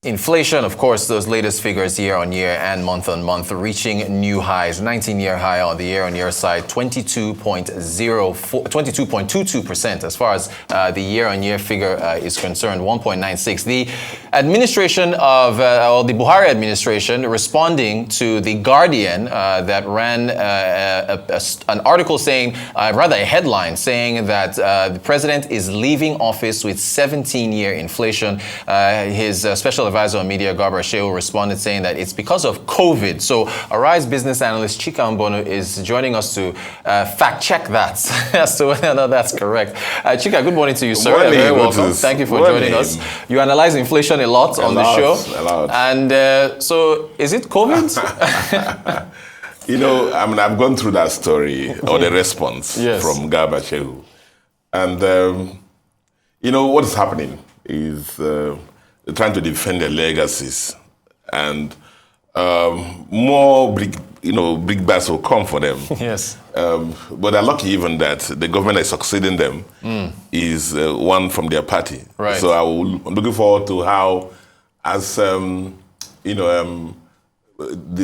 Inflation, of course, those latest figures year on year and month on month reaching new highs. 19-year high on the year-on-year side, 22.22% as far as the year-on-year figure is concerned, 1.96. The administration of, the Buhari administration responding to The Guardian that ran an article saying, rather a headline saying that the president is leaving office with 17-year inflation. His special advisor on media, Garba Shehu, responded saying that it's because of COVID. So Arise business analyst Chika Mbonu is joining us to fact check that as to whether or not that's correct. Chika, good morning to you, sir. Morning, very welcome. Thank you for joining us. You analyze inflation a lot on the show. And so is it COVID? You know, I mean, I've gone through that story or the response from Garba Shehu. And, you know, what is happening is they're trying to defend their legacies. And more big bats will come for them. Yes. But they're lucky even that the government that is succeeding them is one from their party. Right. So I'm looking forward to how, as, the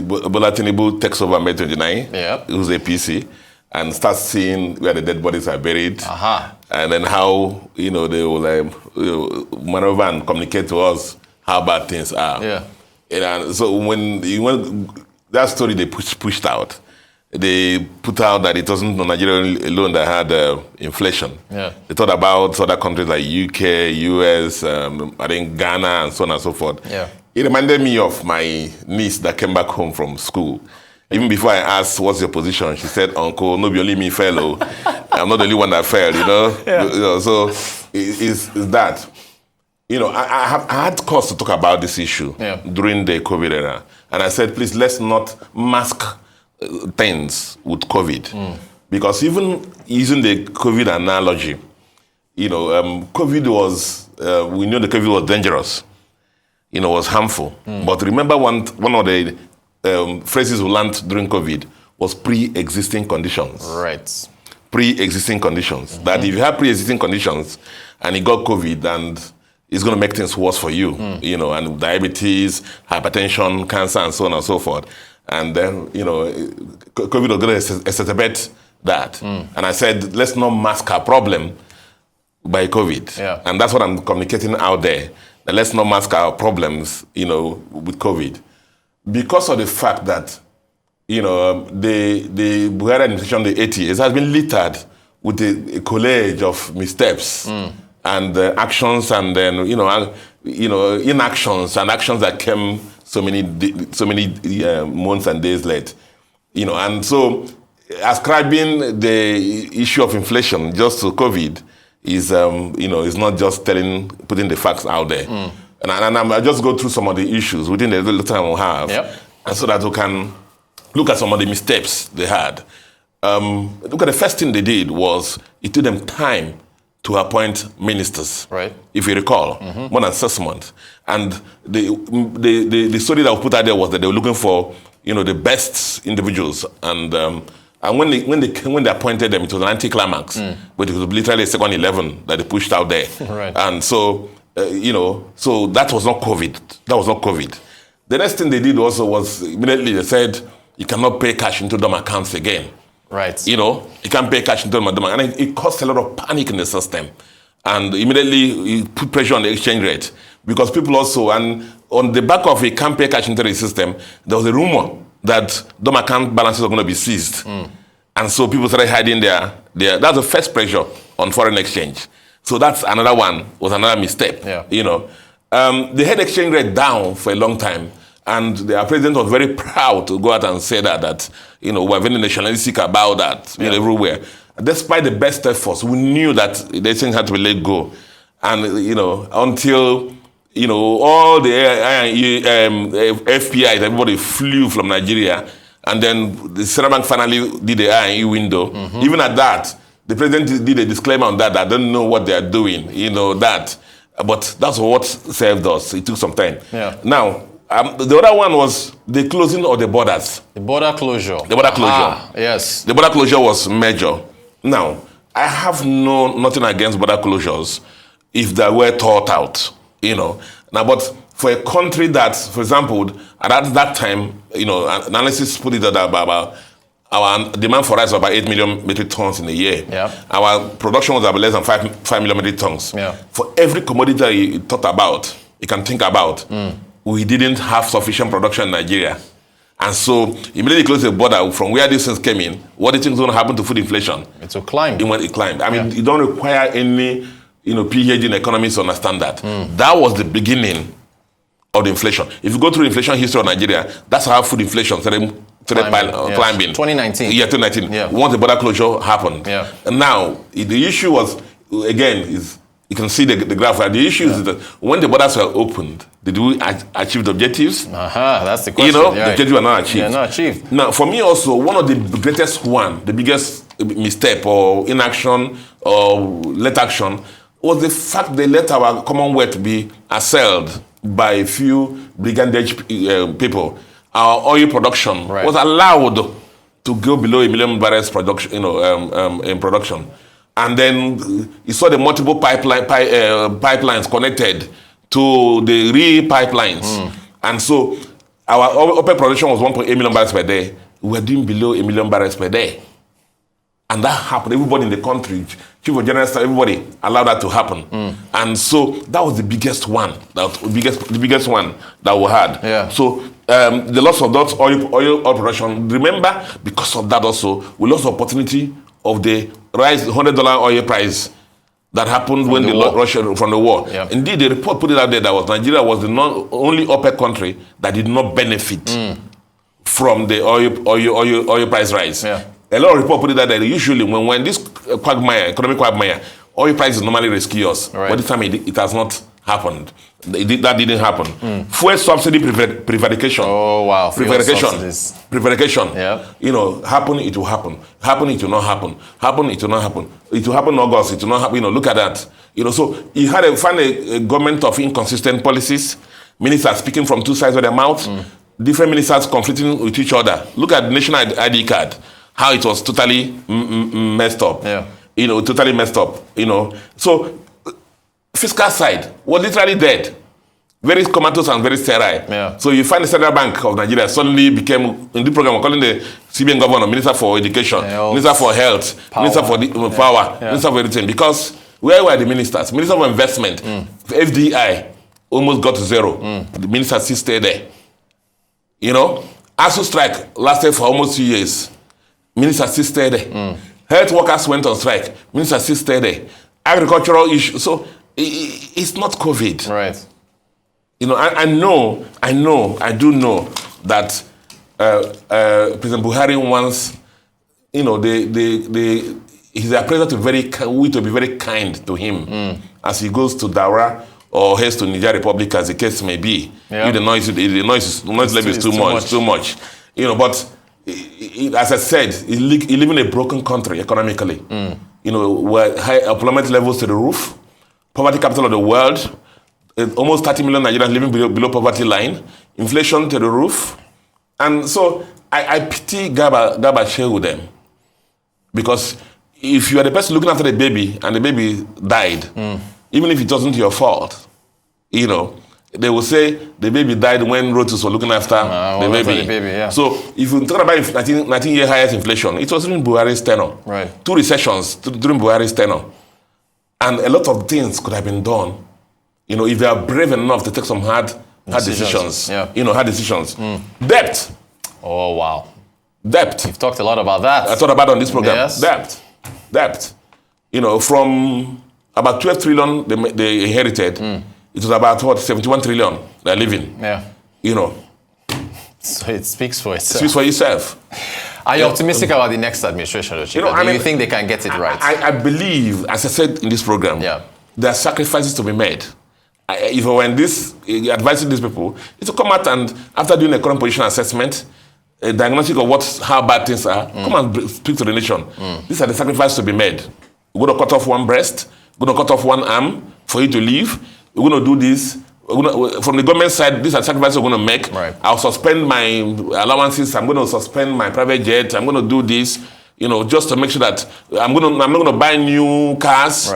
Bola Tinubu takes over May 29, who's APC, and starts seeing where the dead bodies are buried, and then how they will maneuver and communicate to us how bad things are. Yeah. And so when that story they pushed out, they put out that it wasn't Nigeria alone that had inflation. Yeah. They thought about other countries like UK, US, I think Ghana, and so on and so forth. Yeah. It reminded me of my niece that came back home from school. Even before I asked, what's your position? She said, Uncle, no, be only me fellow. I'm not the only one that failed, Yeah. So it's that. I had cause to talk about this issue during the COVID era. And I said, please, let's not mask things with COVID. Because even using the COVID analogy, COVID was, we knew the COVID was dangerous, was harmful. But remember one of the phrases we learned during COVID was pre-existing conditions. Right. Pre-existing conditions. That if you have pre-existing conditions and you got COVID, and it's going to make things worse for you, and diabetes, hypertension, cancer, and so on and so forth. And then, COVID was going to exacerbate that. And I said, let's not mask our problem by COVID. Yeah. And that's what I'm communicating out there. That let's not mask our problems, with COVID. Because of the fact that, the Buhari Administration, the 8 years, has been littered with a collage of missteps and actions, and then, inactions and actions that came so many months and days late. And so ascribing the issue of inflation just to COVID is, is not just putting the facts out there. And I'll just go through some of the issues within the little time we have, and so that we can look at some of the missteps they had. Look at the first thing they did was it took them time to appoint ministers. Right. If you recall, more than 6 months. And the story that was put out there was that they were looking for the best individuals, and when they appointed them, it was an anticlimax, but it was literally a second 11 that they pushed out there. Right. And so. So that was not COVID. That was not COVID. The next thing they did also was immediately they said, you cannot pay cash into them accounts again. Right. You can't pay cash into them. And it caused a lot of panic in the system. And immediately it put pressure on the exchange rate. Because people also, and on the back of a can't pay cash into the system, there was a rumor that them account balances are going to be seized. And so people started hiding that's the first pressure on foreign exchange. So that's another one, was another misstep. Yeah. They had exchange rate down for a long time, and the president was very proud to go out and say that we're very nationalistic about that everywhere. Despite the best efforts, we knew that the exchange had to be let go. And, until, all the FPIs, everybody flew from Nigeria, and then the Central Bank finally did the IE window. Even at that, the president did a disclaimer on that. I don't know what they are doing, that. But that's what served us. It took some time. Yeah. Now, the other one was the closing of the borders. The border closure. The border closure. Yes. The border closure was major. Now, I have nothing against border closures if they were thought out, Now, but for a country that, for example, at that time, analysis put it at about our demand for rice was about 8 million metric tons in a year. Yeah. Our production was about less than 5 million metric tons. Yeah. For every commodity that you can think about, we didn't have sufficient production in Nigeria. And so, immediately close the border from where these things came in, what do you think is going to happen to food inflation? It will climb. It climbed. I mean, you don't require any, PhD in economics to understand that. That was the beginning of the inflation. If you go through inflation history of Nigeria, that's how food inflation started climbing. 2019. Yeah, 2019. Yeah. Once the border closure happened. Yeah. And now, the issue was, again, is you can see the graph. The issue is that when the borders were opened, did we achieve the objectives? That's the question. The objectives were not achieved. Yeah, not achieved. Now, for me also, one of the the biggest misstep or inaction or late action was the fact they let our Commonwealth be assailed by a few brigandage people. Our oil production was allowed to go below 1 million barrels production, in production. And then you saw the multiple pipelines connected to the pipelines. And so our open production was 1.8 million barrels per day. We were doing below 1 million barrels per day. And that happened. Everybody in the country, Chief of General Staff, everybody allowed that to happen. And so that was the biggest one, the biggest one that we had. Yeah. So the loss of that oil production, remember, because of that also, we lost the opportunity of the rise $100 oil price that happened when Russia from the war. Yeah. Indeed, the report put it out there that Nigeria was the only OPEC country that did not benefit from the oil price rise. Yeah. A lot of reports put it out there that usually when this economic quagmire, oil prices normally rescue us. Right. But this time it has not happened. That didn't happen. Fuel subsidy prevarication. Oh wow! Prevarication. Yeah. Happen. It will happen. Happen. It will not happen. Happen. It will not happen. It will happen in August. It will not happen. Look at that. So you had a government of inconsistent policies. Ministers speaking from two sides of their mouth. Different ministers conflicting with each other. Look at the national ID card. How it was totally messed up. Yeah. Totally messed up. So. Fiscal side was literally dead. Very comatose and very sterile. Yeah. So you find the Central Bank of Nigeria suddenly became, in the program, we're calling the CBN governor, Minister for Education, Minister for Health, Minister for Power, Minister for everything. Because where were the ministers? Minister for Investment, FDI, almost got to zero. The minister still stayed there. ASU strike lasted for almost 2 years. Minister still stayed there. Health workers went on strike. Minister still stayed there. Agricultural issues. So it's not COVID. Right. I do know that President Buhari wants, his appraiser to be very kind to him as he goes to Daura or heads to Niger Republic, as the case may be. Yeah. The noise level is too much. But as I said, he live in a broken country economically. Where high employment levels to the roof, poverty capital of the world, almost 30 million Nigerians living below poverty line, inflation to the roof. And so I pity Garba Shehu them. Because if you are the person looking after the baby and the baby died, even if it wasn't your fault, they will say the baby died when Rotus were looking after the baby. Yeah. So if you talk about 19-year highest inflation, it was during Buhari's tenure. Right. 2 recessions during Buhari's tenure. And a lot of things could have been done, if they are brave enough to take some hard decisions. Yeah. Hard decisions. Debt. Oh, wow. Debt. You've talked a lot about that. I talked about it on this program. Yes. Debt. From about 12 trillion they inherited, it was about 71 trillion they're living. Yeah. So it speaks for itself. It speaks for itself. Are you optimistic about the next administration, Chika? Do you think they can get it right? I believe, as I said in this program, there are sacrifices to be made. If I were advising these people, it's to come out and, after doing a current position assessment, a diagnostic of how bad things are, come and speak to the nation. These are the sacrifices to be made. We're going to cut off one breast, we're going to cut off one arm for you to live. We're going to do this. From the government side, these are sacrifices we're going to make. Right. I'll suspend my allowances. I'm going to suspend my private jet. I'm going to do this, just to make sure that I'm not going to buy new cars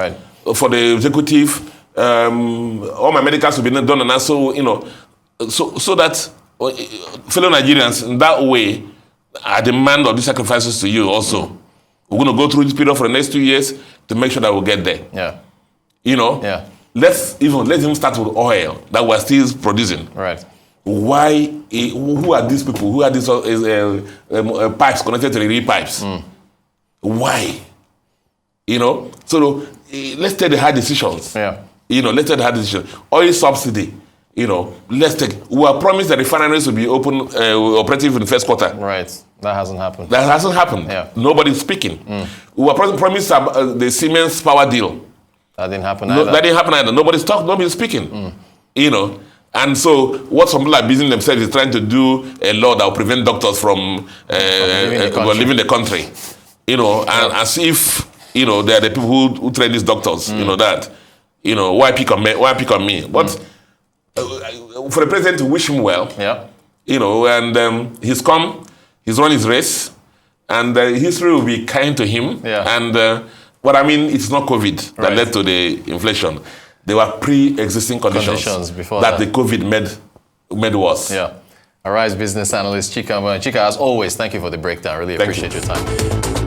for the executive. all my medicals will be done, and so so that fellow Nigerians in that way, I demand of these sacrifices to you also. We're going to go through this period for the next 2 years to make sure that we'll get there. Yeah. Yeah. Let's even start with oil that we're still producing. Right. Why? Who are these people? Who are these pipes connected to the real pipes? Why? So let's take the hard decisions. Yeah. Let's take the hard decisions. Oil subsidy. Let's take. We were promised that refineries will be open, operative in the first quarter. Right. That hasn't happened. That hasn't happened. Yeah. Nobody's speaking. We were promised the Siemens power deal. That didn't happen either. That didn't happen either. Nobody's talking. Nobody's speaking. And so what some people are busy themselves is trying to do a law that will prevent doctors from leaving the country. And as if they are the people who train these doctors. That. Why pick on me? Why pick on me? But for the president to wish him well. Yeah. And he's come. He's run his race, and history will be kind to him. Yeah. And but I mean, it's not COVID that led to the inflation. There were pre-existing conditions before that the COVID made worse. Yeah. All right, business analyst Chika Mbonu. Chika, as always, thank you for the breakdown. Really appreciate your time.